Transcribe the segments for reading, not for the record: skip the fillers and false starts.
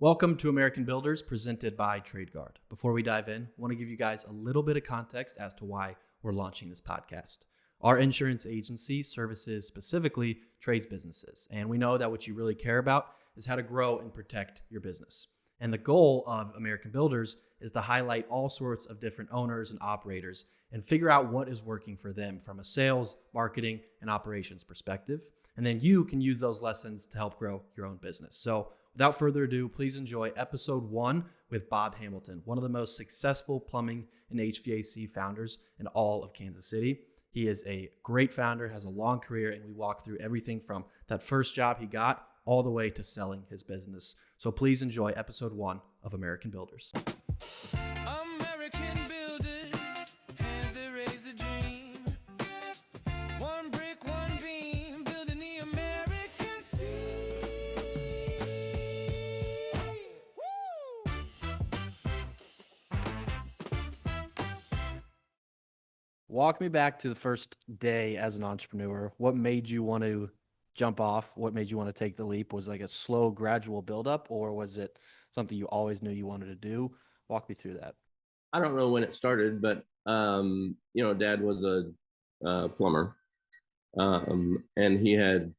Welcome to American Builders, presented by TradeGuard. Before we dive in, I want to give you guys a little bit of context as to why we're launching this podcast. Our insurance agency services specifically trades businesses, and we know that what you really care about is how to grow and protect your business. And the goal of American Builders is to highlight all sorts of different owners and operators and figure out what is working for them from a sales, marketing, and operations perspective. And then you can use those lessons to help grow your own business. So without further ado, please enjoy episode 1 with Bob Hamilton, one of the most successful plumbing and HVAC founders in all of Kansas City. He is a great founder, has a long career, and we walk through everything from that first job he got all the way to selling his business. So please enjoy episode 1 of American Builders. American builders, hands that raise the dream. One brick, one beam, building the American seam. Woo! Walk me back to the first day as an entrepreneur. What made you want to jump off? What made you want to take the leap? Was it like a slow, gradual buildup, or was it something you always knew you wanted to do? Walk me through that. I don't know when it started, but Dad was a plumber, and he had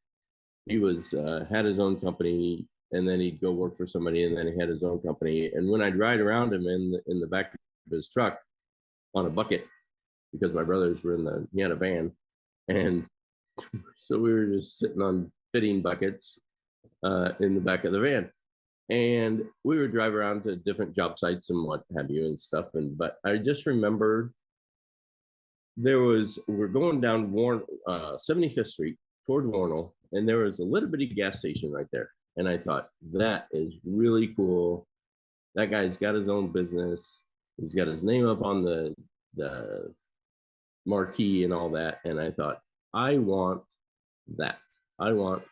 his own company, and then he'd go work for somebody, and then he had his own company. And when I'd ride around him in the back of his truck on a bucket, because my brothers were he had a van, and so we were just sitting on fitting buckets in the back of the van. And we would drive around to different job sites and what have you and stuff. But I just remember we're going down 75th Street toward Warnell, and there was a little bitty gas station right there. And I thought, that is really cool. That guy's got his own business. He's got his name up on the marquee and all that. And I thought, I want that. I want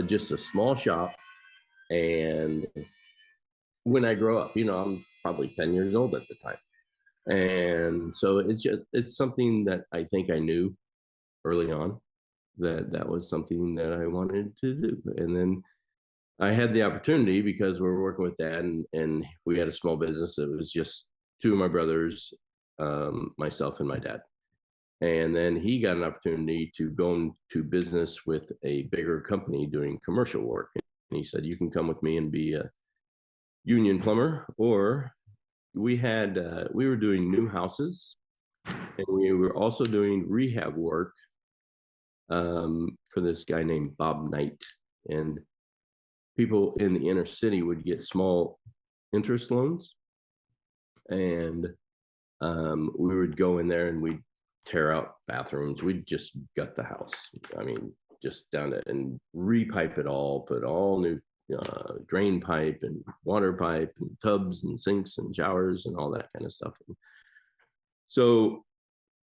just a small shop. And when I grow up, I'm probably 10 years old at the time. And so it's something that I think I knew early on that was something that I wanted to do. And then I had the opportunity because we were working with Dad, and we had a small business. It was just two of my brothers, myself and my dad. And then he got an opportunity to go into business with a bigger company doing commercial work. And he said, you can come with me and be a union plumber. Or we were doing new houses, and we were also doing rehab work for this guy named Bob Knight. And people in the inner city would get small interest loans. And we would go in there and we'd tear out bathrooms. We'd just gut the house. I mean, just down to and repipe it all, put all new drain pipe and water pipe and tubs and sinks and showers and all that kind of stuff. So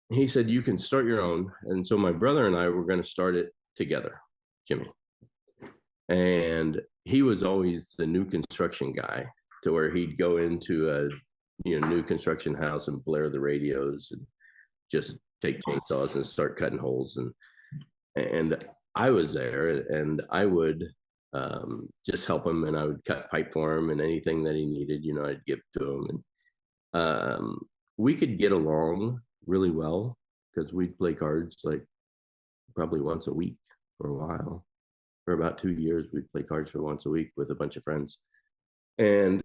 he said, you can start your own. And so my brother and I were going to start it together, Jimmy. And he was always the new construction guy, to where he'd go into a new construction house and blare the radios and just take chainsaws and start cutting holes. And I was there, and I would just help him, and I would cut pipe for him, and anything that he needed, I'd give to him. And we could get along really well because we'd play cards like probably once a week for a while. For about 2 years, we'd play cards for once a week with a bunch of friends. And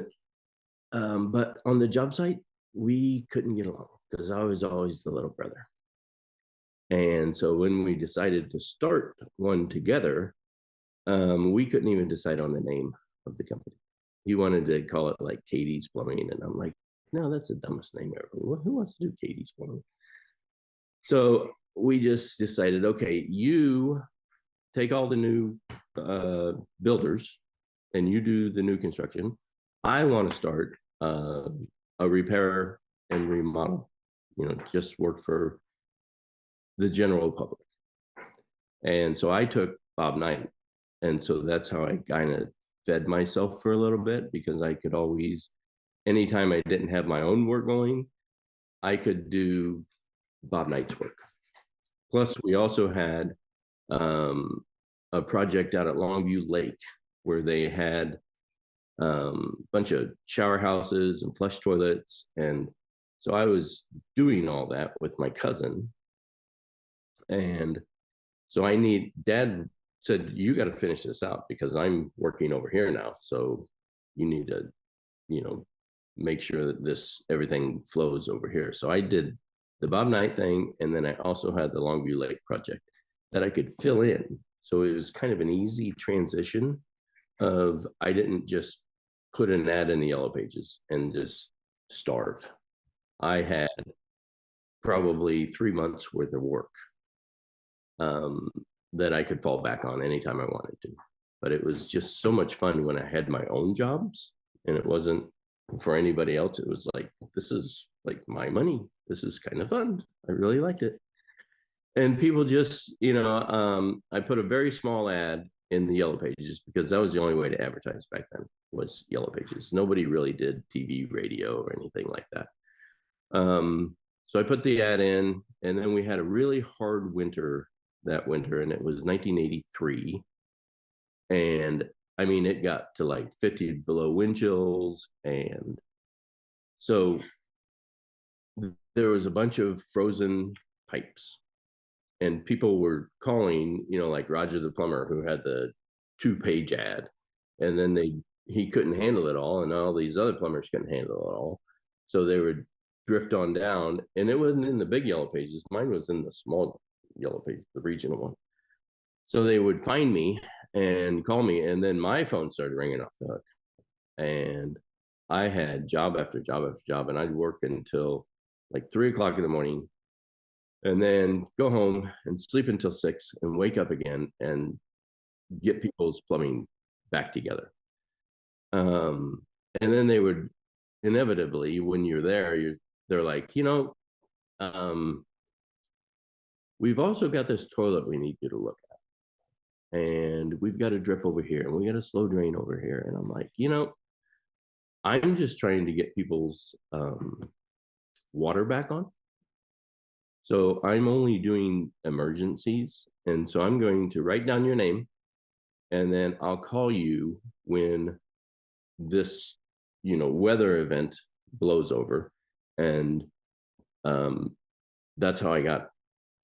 but on the job site, we couldn't get along because I was always the little brother. And so when we decided to start one together, we couldn't even decide on the name of the company. He wanted to call it like Katie's Plumbing. And I'm like, no, that's the dumbest name ever. Who wants to do Katie's Plumbing? So we just decided, okay, you take all the new builders and you do the new construction. I want to start a repair and remodel, just work for the general public. And so I took Bob Knight. And so that's how I kind of fed myself for a little bit, because I could always, anytime I didn't have my own work going, I could do Bob Knight's work. Plus, we also had a project out at Longview Lake where they had bunch of shower houses and flush toilets. And so I was doing all that with my cousin. And so dad said, you got to finish this out because I'm working over here now. So you need to, make sure that everything flows over here. So I did the Bob Knight thing. And then I also had the Longview Lake project that I could fill in. So it was kind of an easy transition of, I didn't just put an ad in the Yellow Pages and just starve. I had probably 3 months worth of work that I could fall back on anytime I wanted to. But it was just so much fun when I had my own jobs, and it wasn't for anybody else. It was like, this is like my money. This is kind of fun. I really liked it. And people just, I put a very small ad in the Yellow Pages because that was the only way to advertise back then, was Yellow Pages. Nobody really did TV, radio, or anything like that. So I put the ad in, and then we had a really hard winter that winter, and it was 1983. And I mean, it got to like 50 below wind chills. And so there was a bunch of frozen pipes, and people were calling, like Roger the plumber, who had the 2-page ad, and then he couldn't handle it all, and all these other plumbers couldn't handle it all. So they would drift on down, and it wasn't in the big Yellow Pages. Mine was in the small Yellow Pages, the regional one. So they would find me and call me, and then my phone started ringing off the hook. And I had job after job after job, and I'd work until like 3 o'clock in the morning, and then go home and sleep until 6 and wake up again and get people's plumbing back together. And then they would inevitably, when you're there, they're like, we've also got this toilet we need you to look at, and we've got a drip over here, and we got a slow drain over here. And I'm like, I'm just trying to get people's water back on. So I'm only doing emergencies. And so I'm going to write down your name, and then I'll call you when this, weather event blows over. And that's how I got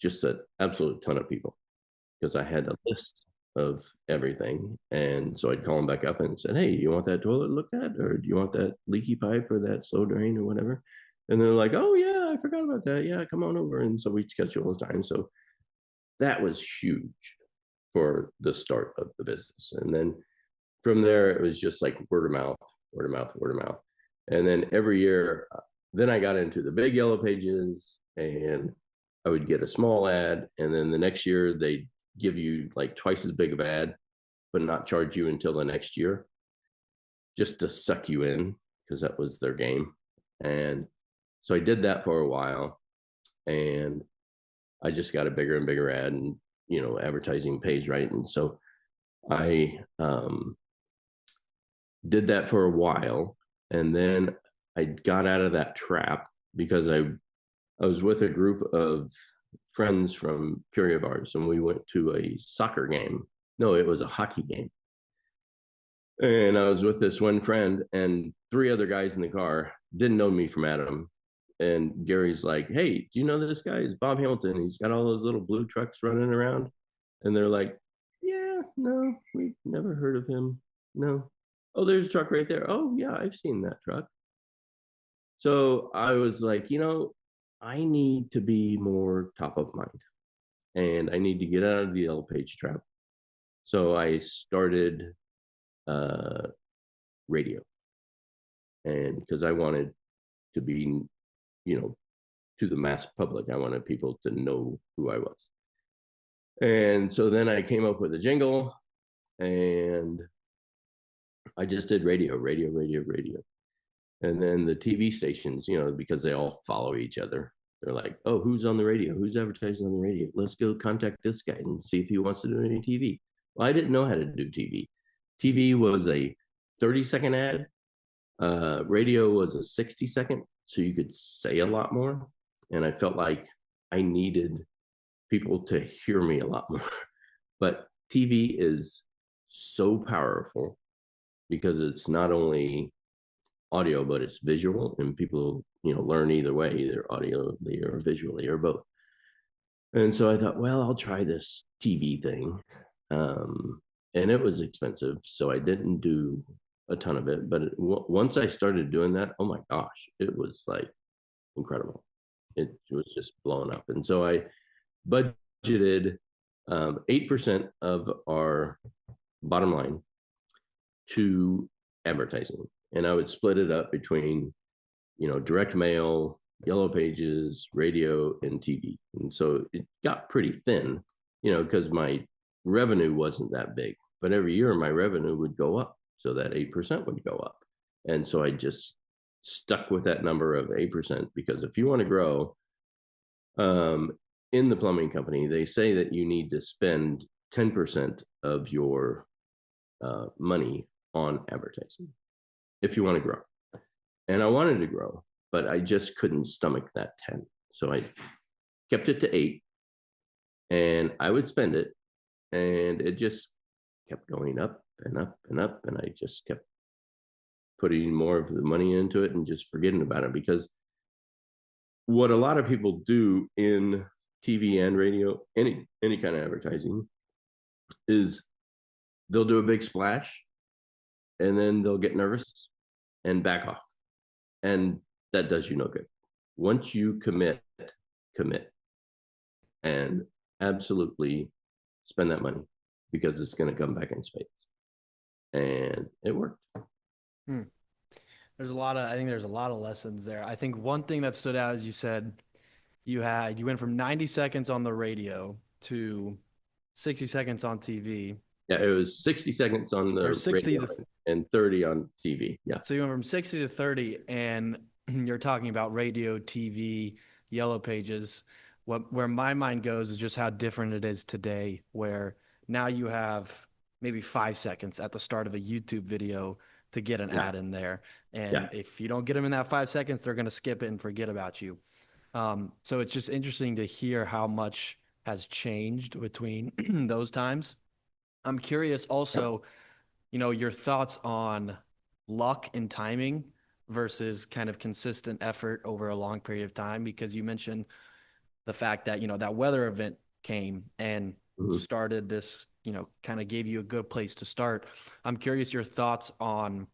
just an absolute ton of people, because I had a list of everything. And so I'd call them back up and said, hey, you want that toilet looked at, or do you want that leaky pipe or that slow drain or whatever? And they're like, oh yeah, I forgot about that. Yeah, come on over. And so we'd schedule all the time. So that was huge for the start of the business. And then from there, it was just like word of mouth, word of mouth, word of mouth. And then every year, then I got into the big Yellow Pages, and I would get a small ad. And then the next year, they give you like twice as big of ad, but not charge you until the next year, just to suck you in, because that was their game. And so I did that for a while, and I just got a bigger and bigger ad, and advertising pays, right? And so I did that for a while, and then I got out of that trap because I was with a group of friends from Curia Bars, and we went to a soccer game. No, it was a hockey game. And I was with this one friend and 3 other guys in the car, didn't know me from Adam. And Gary's like, hey, do you know this guy? Is Bob Hamilton. He's got all those little blue trucks running around. And they're like, yeah, no, we've never heard of him. No. Oh, there's a truck right there. Oh, yeah, I've seen that truck. So I was like, I need to be more top of mind, and I need to get out of the Yellow Page trap. So I started radio, and because I wanted to be, to the mass public, I wanted people to know who I was. And so then I came up with a jingle, and I just did radio. And then the TV stations, because they all follow each other, they're like, oh, who's on the radio? Who's advertising on the radio? Let's go contact this guy and see if he wants to do any TV. Well, I didn't know how to do TV. TV was a 30-second ad. Radio was a 60-second, so you could say a lot more. And I felt like I needed people to hear me a lot more. But TV is so powerful because it's not only audio, but it's visual, and people, learn either way, either audio or visually or both. And so I thought, well, I'll try this TV thing. And it was expensive, so I didn't do a ton of it. But once I started doing that, oh my gosh, it was like incredible. It was just blowing up. And so I budgeted 8% of our bottom line to advertising. And I would split it up between, direct mail, yellow pages, radio, and TV. And so it got pretty thin, because my revenue wasn't that big. But every year my revenue would go up. So that 8% would go up. And so I just stuck with that number of 8%, because if you want to grow, in the plumbing company, they say that you need to spend 10% of your money on advertising if you want to grow. And I wanted to grow, but I just couldn't stomach that 10. So I kept it to 8, and I would spend it, and it just kept going up and up and up. And I just kept putting more of the money into it and just forgetting about it, because what a lot of people do in TV and radio, any kind of advertising, is they'll do a big splash and then they'll get nervous and back off. And that does you no good. Once you commit, and absolutely spend that money, because it's going to come back in spades. And it worked. I think there's a lot of lessons there. I think one thing that stood out is you said you went from 90 seconds on the radio to 60 seconds on TV. Yeah, it was 60 seconds on the 60 radio and 30 on TV. Yeah. So you went from 60 to 30, and you're talking about radio, TV, yellow pages. Where my mind goes is just how different it is today, where now you have maybe 5 seconds at the start of a YouTube video to get an ad in there. And if you don't get them in that 5 seconds, they're going to skip it and forget about you. So it's just interesting to hear how much has changed between those times. I'm curious also, your thoughts on luck and timing versus kind of consistent effort over a long period of time, because you mentioned the fact that, that weather event came and started this, kind of gave you a good place to start. I'm curious your thoughts on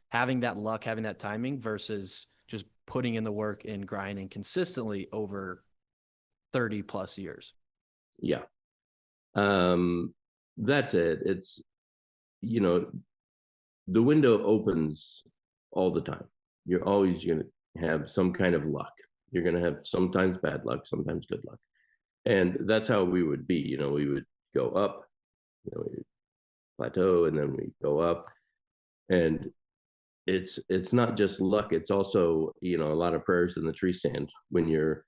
having that luck, having that timing versus just putting in the work and grinding consistently over 30 plus years. Yeah. That's it. It's, the window opens all the time. You're always going to have some kind of luck. You're going to have sometimes bad luck, sometimes good luck. And that's how we would be. We would go up, we plateau, and then we go up. And it's not just luck. It's also, a lot of prayers in the tree stand when you're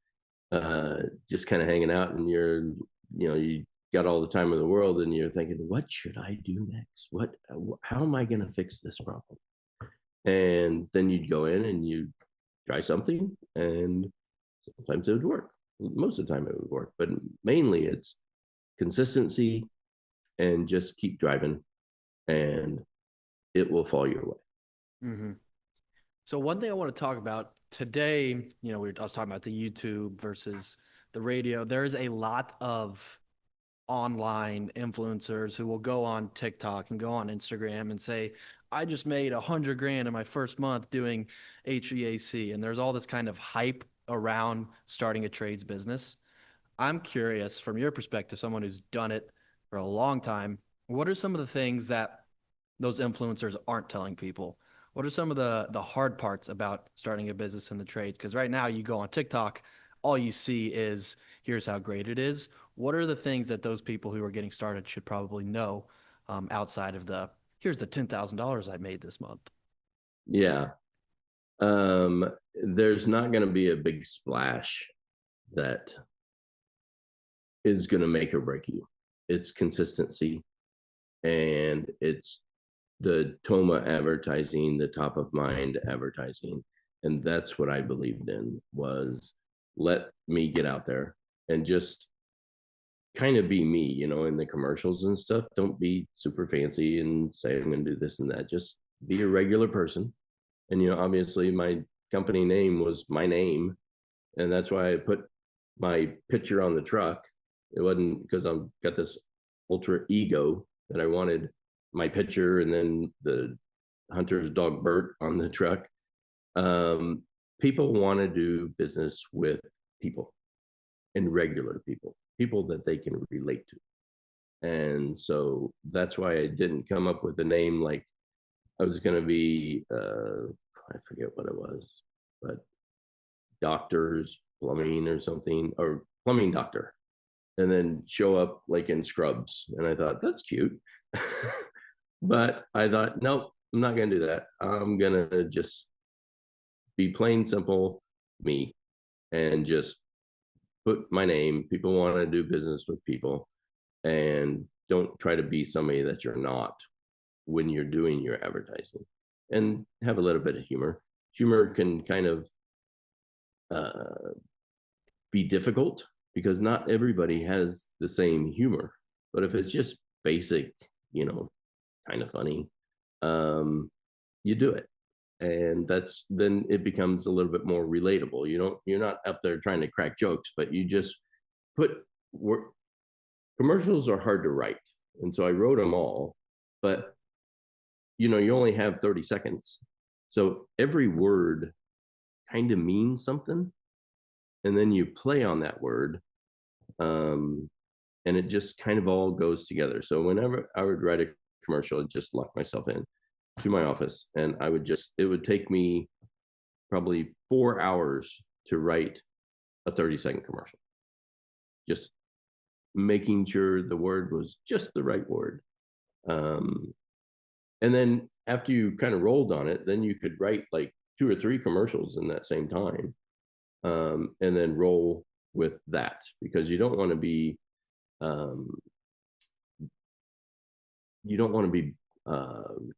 just kind of hanging out, and you got all the time in the world, and you're thinking, what should I do next? How am I going to fix this problem? And then you'd go in and you try something, and sometimes it would work. Most of the time it would work, but mainly it's consistency and just keep driving, and it will fall your way. Mm-hmm. So one thing I want to talk about today, I was talking about the YouTube versus the radio. There's a lot of online influencers who will go on TikTok and go on Instagram and say, I just made $100,000 in my first month doing HVAC. And there's all this kind of hype around starting a trades business. I'm curious, from your perspective, someone who's done it for a long time, what are some of the things that those influencers aren't telling people? What are some of the hard parts about starting a business in the trades? Because right now you go on TikTok, all you see is, here's how great it is. What are the things that those people who are getting started should probably know outside of here's the $10,000 I made this month? Yeah. There's not going to be a big splash that is going to make or break you. It's consistency, and it's the TOMA advertising, the top of mind advertising. And that's what I believed in, was let me get out there and just kind of be me, in the commercials and stuff. Don't be super fancy and say I'm going to do this and that. Just be a regular person. And, obviously my company name was my name. And that's why I put my picture on the truck. It wasn't because I've got this ultra ego that I wanted my picture and then the hunter's dog Bert on the truck. People want to do business with people and regular people that they can relate to. And so that's why I didn't come up with a name like I was going to be, I forget what it was, but doctors, plumbing or something, or plumbing doctor, and then show up like in scrubs. And I thought, that's cute. But I thought, nope, I'm not going to do that. I'm going to just be plain simple me and just put my name. People want to do business with people, and don't try to be somebody that you're not when you're doing your advertising, and have a little bit of humor. Humor can kind of be difficult because not everybody has the same humor. But if it's just basic, kind of funny, you do it. And then it becomes a little bit more relatable. You're not up there trying to crack jokes, but you just put commercials are hard to write. And so I wrote them all, but you only have 30 seconds. So every word kind of means something. And then you play on that word. And it just kind of all goes together. So whenever I would write a commercial, I'd just lock myself in to my office, and it would take me probably 4 hours to write a 30-second commercial. Just making sure the word was just the right word. And then after you kind of rolled on it, then you could write like 2 or 3 commercials in that same time, and then roll with that, because you don't want to be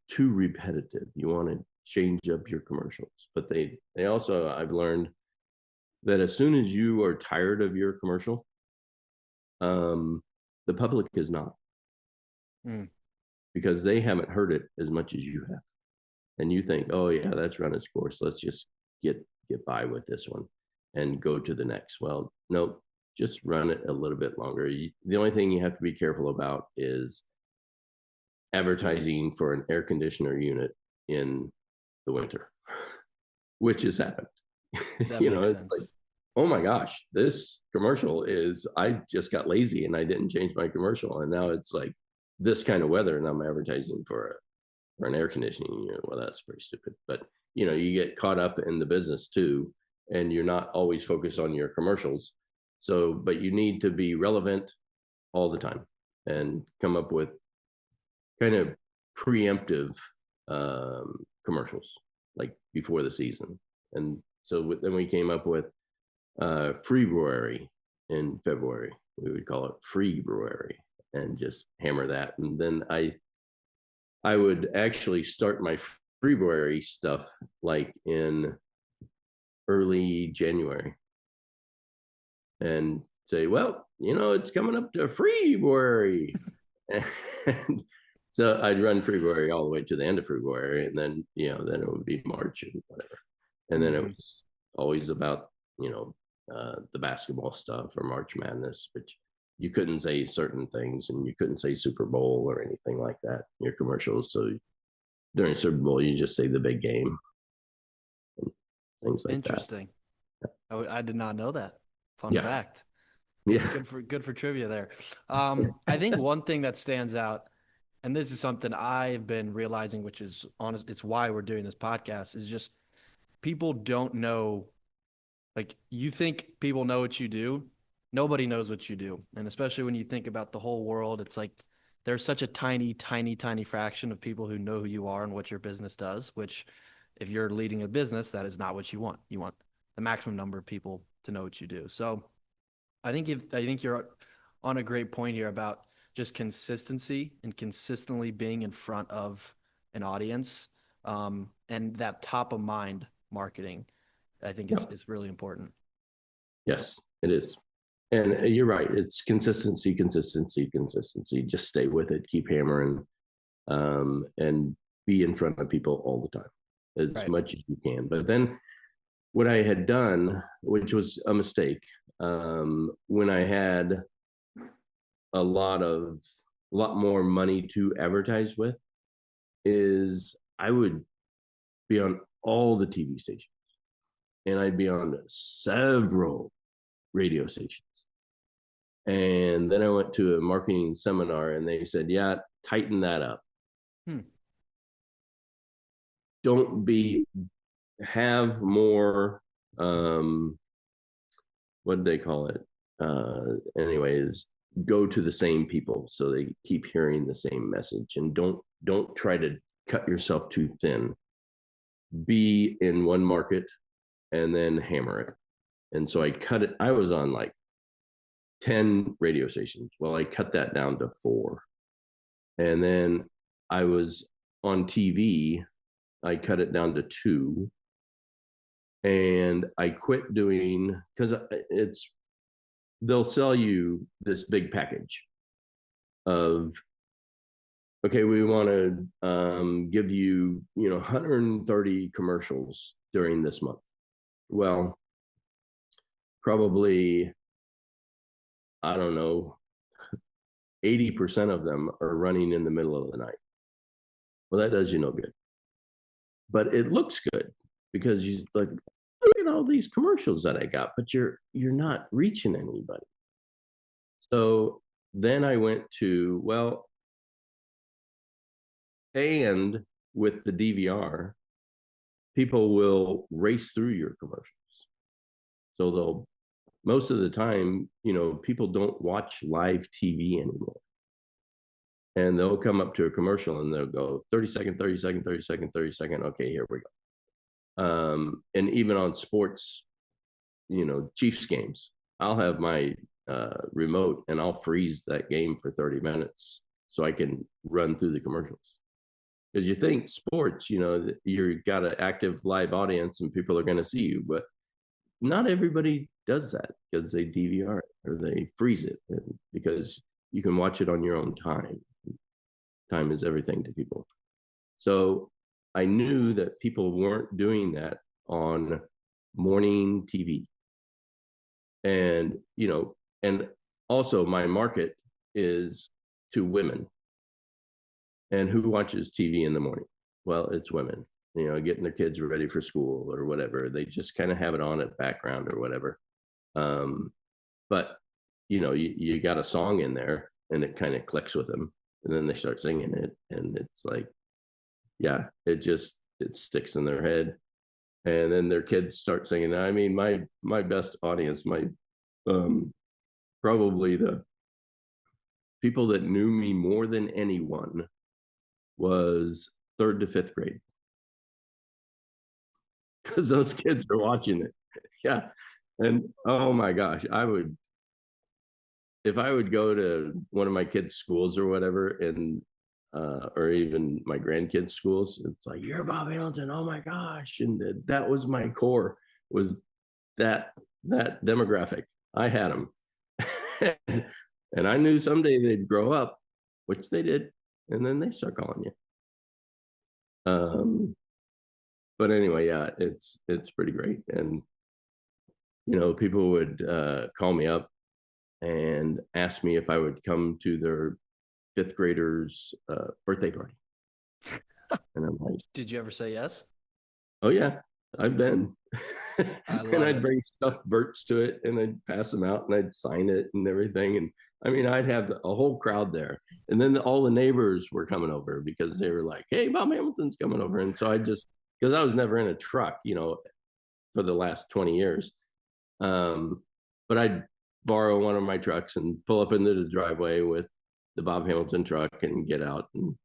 too repetitive. You want to change up your commercials. But they also, I've learned that as soon as you are tired of your commercial, the public is not. Because they haven't heard it as much as you have. And you think, oh yeah, that's run its course. Let's just get by with this one and go to the next. Well, no, just run it a little bit longer. The only thing you have to be careful about is advertising for an air conditioner unit in the winter, which has happened. That makes sense. It's like, oh my gosh, this commercial I just got lazy and I didn't change my commercial. And now it's like this kind of weather and I'm advertising for an air conditioning unit. Well, that's pretty stupid. But, you get caught up in the business too, and you're not always focused on your commercials. So, but you need to be relevant all the time and come up with kind of preemptive commercials like before the season. And so then we came up with Freebruary in February. We would call it Freebruary and just hammer that. And then I would actually start my Freebruary stuff like in early January and say, well, it's coming up to Freebruary. And so I'd run February all the way to the end of February, and then then it would be March and whatever, and then it was always about the basketball stuff or March Madness, which you couldn't say certain things, and you couldn't say Super Bowl or anything like that in your commercials. So during Super Bowl, you just say the big game, and things like Interesting. that. I did not know that. Fun Yeah. fact. Yeah. Good for trivia there. I think one thing that stands out, and this is something I've been realizing, which is honest, it's why we're doing this podcast, is just people don't know. Like, you think people know what you do. Nobody knows what you do. And especially when you think about the whole world, it's like there's such a tiny, tiny, tiny fraction of people who know who you are and what your business does, which if you're leading a business, that is not what you want. You want the maximum number of people to know what you do. So I think you're on a great point here about just consistency and consistently being in front of an audience, and that top of mind marketing, I think is really important. Yes, it is. And you're right. It's consistency. Just stay with it. Keep hammering. And be in front of people all the time as Right. much as you can. But then what I had done, which was a mistake, when I had a lot more money to advertise with, is I would be on all the TV stations, and I'd be on several radio stations. And then I went to a marketing seminar, and they said, yeah, tighten that up. Don't be, have more, what did they call it? Anyways, go to the same people so they keep hearing the same message, and don't try to cut yourself too thin. Be in one market and then hammer it. And so I cut it. I was on like 10 radio stations. Well, I cut that down to 4. And then I was on TV. I cut it down to 2. And I quit doing, because they'll sell you this big package of, okay, we want to give you 130 commercials during this month. Well, probably, I don't know, 80% of them are running in the middle of the night. Well, that does you no good. But it looks good because you like, look at all these commercials that I got, but you're not reaching anybody. So then I went to, well, and with the DVR, people will race through your commercials. So they'll, most of the time, people don't watch live TV anymore. And they'll come up to a commercial and they'll go 30 second, 30 second, 30 second, 30 second. Okay, here we go. And even on sports, Chiefs games, I'll have my remote and I'll freeze that game for 30 minutes so I can run through the commercials. Because you think sports, you've got an active live audience and people are going to see you, but not everybody does that because they DVR it or they freeze it, because you can watch it on your own time. Time is everything to people. So I knew that people weren't doing that on morning TV. And, and also my market is to women. And who watches TV in the morning? Well, it's women, getting their kids ready for school or whatever. They just kind of have it on at background or whatever. But, you got a song in there and it kind of clicks with them. And then they start singing it. And it's like, yeah, it sticks in their head. And then their kids start singing. I mean, my best audience, probably the people that knew me more than anyone was 3rd to 5th grade, because those kids are watching it. Yeah. And oh my gosh, if I would go to one of my kids' schools or whatever, and or even my grandkids' schools, it's like, you're Bob Hamilton, oh my gosh. And that was my core, was that demographic. I had them. And I knew someday they'd grow up, which they did, and then they start calling you. But anyway, yeah, it's pretty great. And people would call me up and ask me if I would come to their 5th graders birthday party. And I'm like, Did you ever say yes? oh yeah, I've been. And I'd it. bring stuffed Berts to it, and I'd pass them out, and I'd sign it and everything. And I mean, I'd have a whole crowd there. And then all the neighbors were coming over because they were like, hey, Bob Hamilton's coming over. And so because I was never in a truck, for the last 20 years. But I'd borrow one of my trucks and pull up into the driveway with the Bob Hamilton truck and get out. And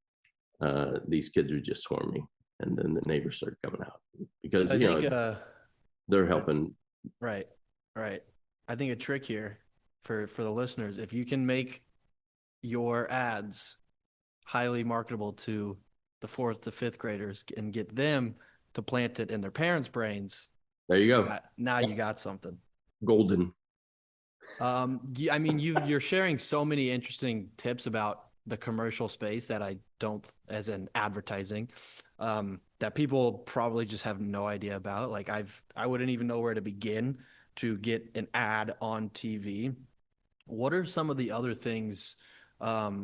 these kids would just swarm me. And then the neighbors started coming out because, So I think, they're helping. Right. I think a trick here for the listeners, if you can make your ads highly marketable to the 4th to 5th graders and get them to plant it in their parents' brains, There you go. now you got something. Golden. I mean, you're sharing so many interesting tips about the commercial space that I don't, as in advertising, that people probably just have no idea about. Like I wouldn't even know where to begin to get an ad on TV. What are some of the other things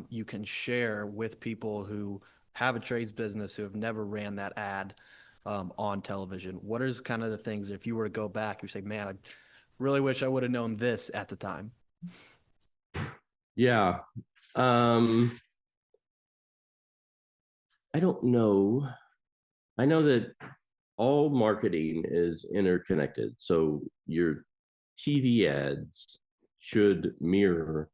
you can share with people who have a trades business who have never ran that ad on television? What is kind of the things, if you were to go back, you say, man, I really wish I would have known this at the time? Yeah. Um, I don't know. I know that all marketing is interconnected. So your TV ads should mirror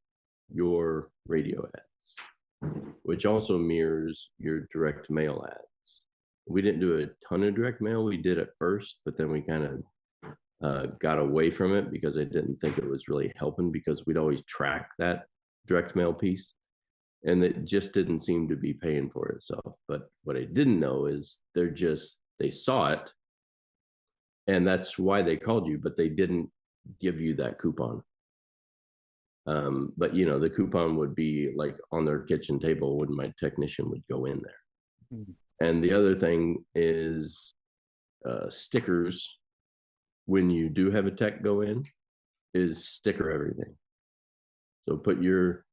your radio ads, which also mirrors your direct mail ads. We didn't do a ton of direct mail. We did at first, but then we kind of got away from it because I didn't think it was really helping because we'd always track that direct mail piece and it just didn't seem to be paying for itself. But what I didn't know is they saw it and that's why they called you, but they didn't give you that coupon. But the coupon would be like on their kitchen table when my technician would go in there. Mm-hmm. And the other thing is stickers. When you do have a tech go in, is sticker everything. So put your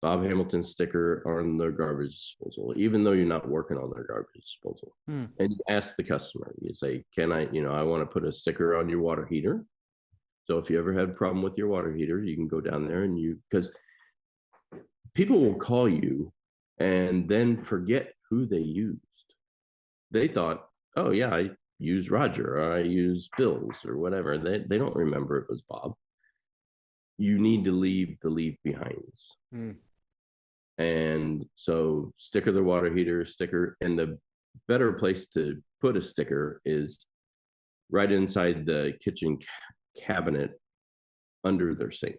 Bob Hamilton sticker on their garbage disposal, even though you're not working on their garbage disposal. And you ask the customer, you say, can I want to put a sticker on your water heater. So if you ever had a problem with your water heater, you can go down there because people will call you and then forget who they used. They thought, oh yeah, I use Roger or I use Bill's or whatever. They don't remember it was Bob. You need to leave the leave behinds. And so sticker the water heater, sticker, and the better place to put a sticker is right inside the kitchen cabinet under their sink.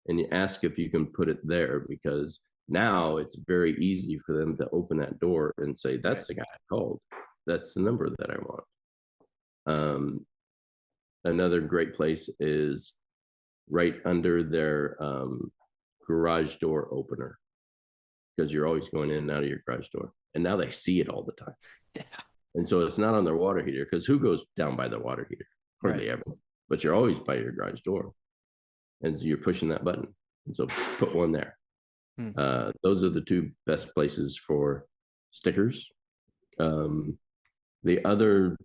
And you ask if you can put it there because now it's very easy for them to open that door and say, that's the guy I called. That's the number that I want. Another great place is right under their garage door opener because you're always going in and out of your garage door. And now they see it all the time. Yeah. And so it's not on their water heater because who goes down by the water heater? Hardly ever. But you're always by your garage door. And you're pushing that button. And so put one there. Those are the two best places for stickers. The other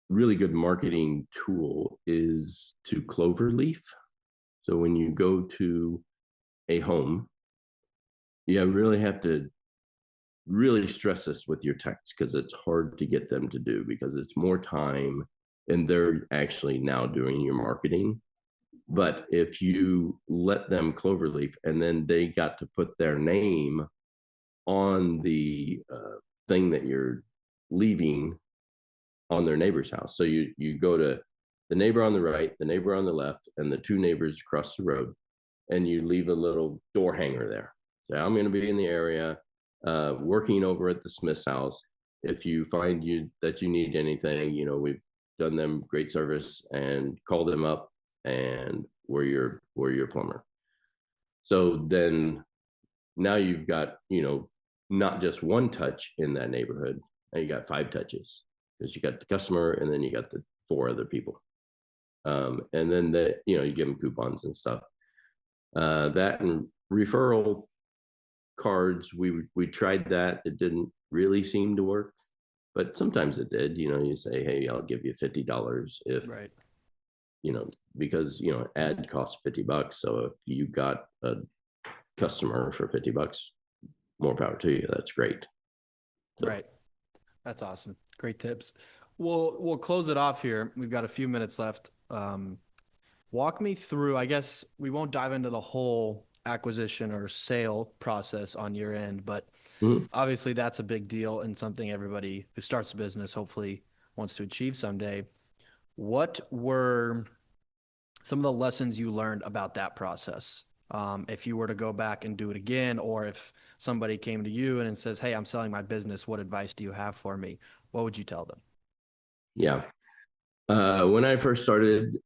really good marketing tool is to cloverleaf. So when you go to a home, you really have to really stress this with your techs because it's hard to get them to do because it's more time and they're actually now doing your marketing. But if you let them cloverleaf and then they got to put their name on the thing that you're leaving on their neighbor's house. So you go to the neighbor on the right, the neighbor on the left, and the two neighbors across the road, and you leave a little door hanger there. So I'm going to be in the area working over at the Smith's house. If you find that you need anything, we've done them great service and call them up and we're your plumber. So then now you've got, not just one touch in that neighborhood, and you got 5 touches because you got the customer and then you got the 4 other people. And then you give them coupons and stuff. That and referral cards, we tried that. It didn't really seem to work, but sometimes it did. You say, hey, I'll give you $50 if, because, ad costs $50. So if you got a customer for $50, more power to you. That's great. So. Right. That's awesome. Great tips. We'll close it off here. We've got a few minutes left. Walk me through, I guess we won't dive into the whole acquisition or sale process on your end, but obviously that's a big deal and something everybody who starts a business hopefully wants to achieve someday. What were some of the lessons you learned about that process? If you were to go back and do it again, or if somebody came to you and says, hey, I'm selling my business, what advice do you have for me? What would you tell them? Yeah. When I first started,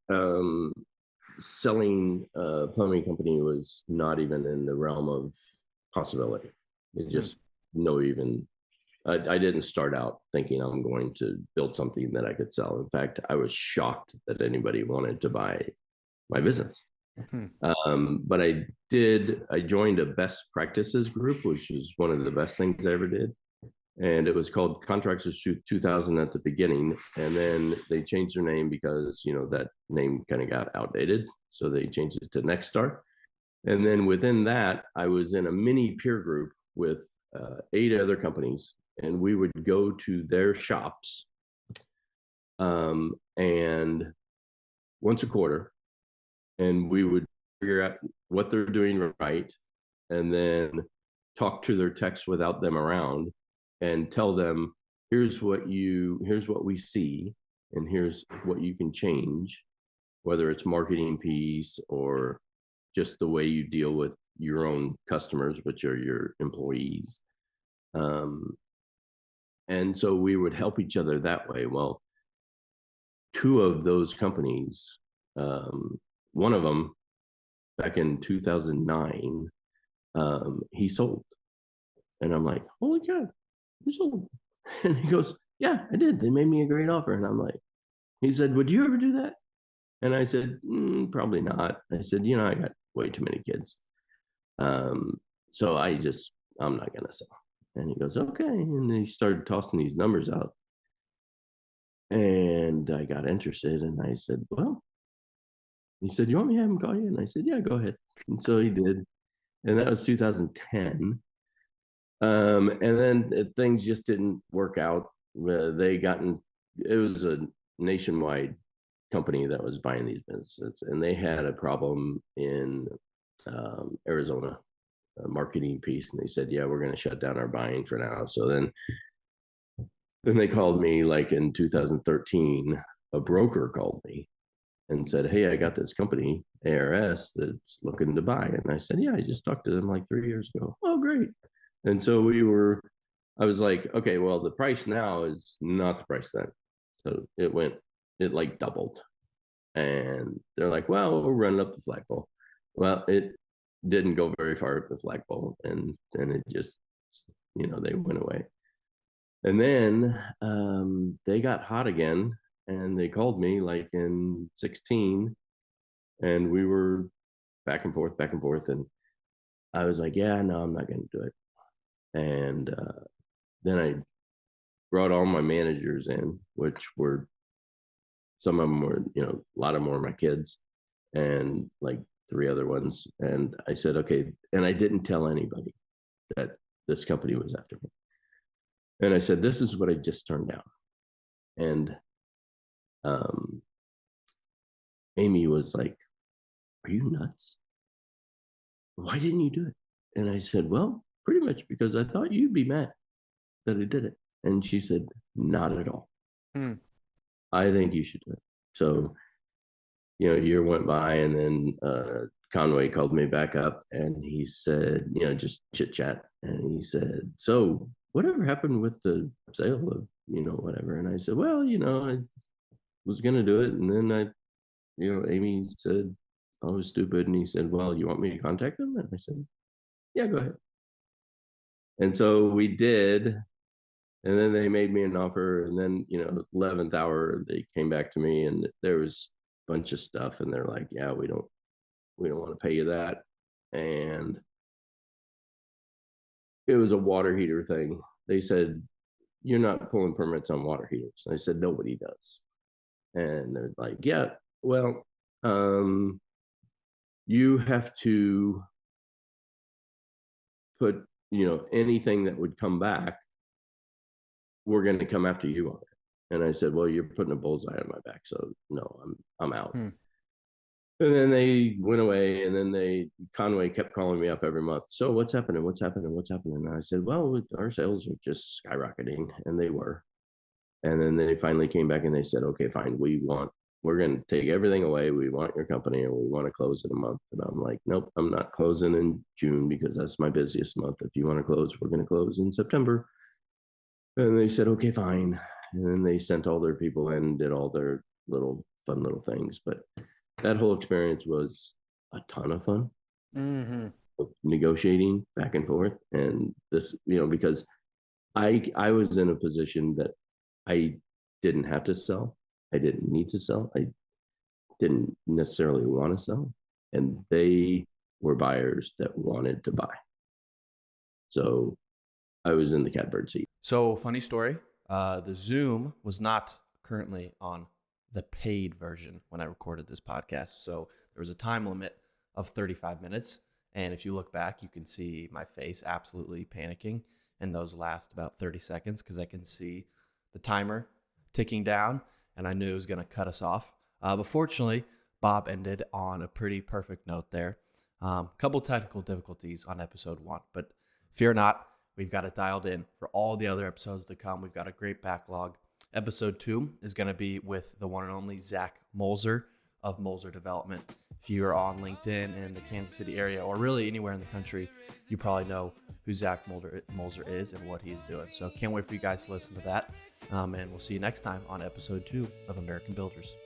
selling a plumbing company was not even in the realm of possibility. It just no even. I didn't start out thinking I'm going to build something that I could sell. In fact, I was shocked that anybody wanted to buy my business. But I did. I joined a best practices group, which is one of the best things I ever did. And it was called Contractors 2000 at the beginning, and then they changed their name because that name kind of got outdated, so they changed it to Next Star. And then within that, I was in a mini peer group with 8 other companies, and we would go to their shops, and once a quarter, and we would figure out what they're doing right, and then talk to their techs without them around, and tell them, here's what we see, and here's what you can change, whether it's marketing piece or just the way you deal with your own customers, which are your employees. And so we would help each other that way. Well, 2 of those companies, one of them back in 2009, he sold. And I'm like, holy cow, you sold? And he goes, yeah, I did. They made me a great offer. And I'm like, he said, would you ever do that? And I said, probably not. I said, I got way too many kids. So I'm not going to sell. And he goes, okay. And he started tossing these numbers out. And I got interested, and I said, well, he said, you want me to have him call you? And I said, yeah, go ahead. And so he did. And that was 2010. And then things just didn't work out. It was a nationwide company that was buying these businesses, and they had a problem in Arizona, a marketing piece, and they said, yeah, we're going to shut down our buying for now. So then they called me, like in 2013, a broker called me and said, hey, I got this company, ARS, that's looking to buy. And I said, yeah, I just talked to them like 3 years ago. Oh, great. And so I was like, okay, well, the price now is not the price then. So it like doubled. And they're like, well, we're running up the flagpole. Well, it didn't go very far up the flagpole. And then it just, they went away. And then they got hot again, and they called me like in 16, and we were back and forth. And I was like, yeah, no, I'm not going to do it. And then I brought all my managers in, which were, some of them were, a lot of them were my kids, and like 3 other ones. And I said, okay. And I didn't tell anybody that this company was after me. And I said, this is what I just turned down. And Amy was like, are you nuts? Why didn't you do it? And I said, well, pretty much because I thought you'd be mad that I did it. And she said, not at all. I think you should do it. So, a year went by, and then Conway called me back up, and he said, just chit chat. And he said, so whatever happened with the sale of, whatever? And I said, well, I was going to do it. And then Amy said, I was stupid. And he said, well, you want me to contact them? And I said, yeah, go ahead. And so we did. And then they made me an offer. And then, 11th hour, they came back to me, and there was a bunch of stuff. And they're like, yeah, we don't want to pay you that. And it was a water heater thing. They said, you're not pulling permits on water heaters. I said, nobody does. And they're like, yeah, well, you have to put, anything that would come back, we're going to come after you on it. And I said, well, you're putting a bullseye on my back. So no, I'm out. And then they went away, and then Conway kept calling me up every month. So what's happening? And I said, well, our sales are just skyrocketing, and they were. And then they finally came back, and they said, okay, fine. We're going to take everything away. We want your company, and we want to close in a month. And I'm like, nope, I'm not closing in June because that's my busiest month. If you want to close, we're going to close in September. And they said, okay, fine. And then they sent all their people in and did all their fun little things. But that whole experience was a ton of fun. negotiating back and forth. And this, because I was in a position that I didn't have to sell. I didn't need to sell. I didn't necessarily want to sell. And they were buyers that wanted to buy. So I was in the catbird seat. So funny story. The Zoom was not currently on the paid version when I recorded this podcast. So there was a time limit of 35 minutes. And if you look back, you can see my face absolutely panicking. And those last about 30 seconds because I can see the timer ticking down. And I knew it was going to cut us off. But fortunately, Bob ended on a pretty perfect note there. Couple technical difficulties on episode 1. But fear not, we've got it dialed in for all the other episodes to come. We've got a great backlog. Episode 2 is going to be with the one and only Zach Molzer of Molzer Development. If you're on LinkedIn in the Kansas City area or really anywhere in the country, you probably know who Zach Molzer is and what he's doing. So can't wait for you guys to listen to that. And we'll see you next time on episode 2 of American Builders.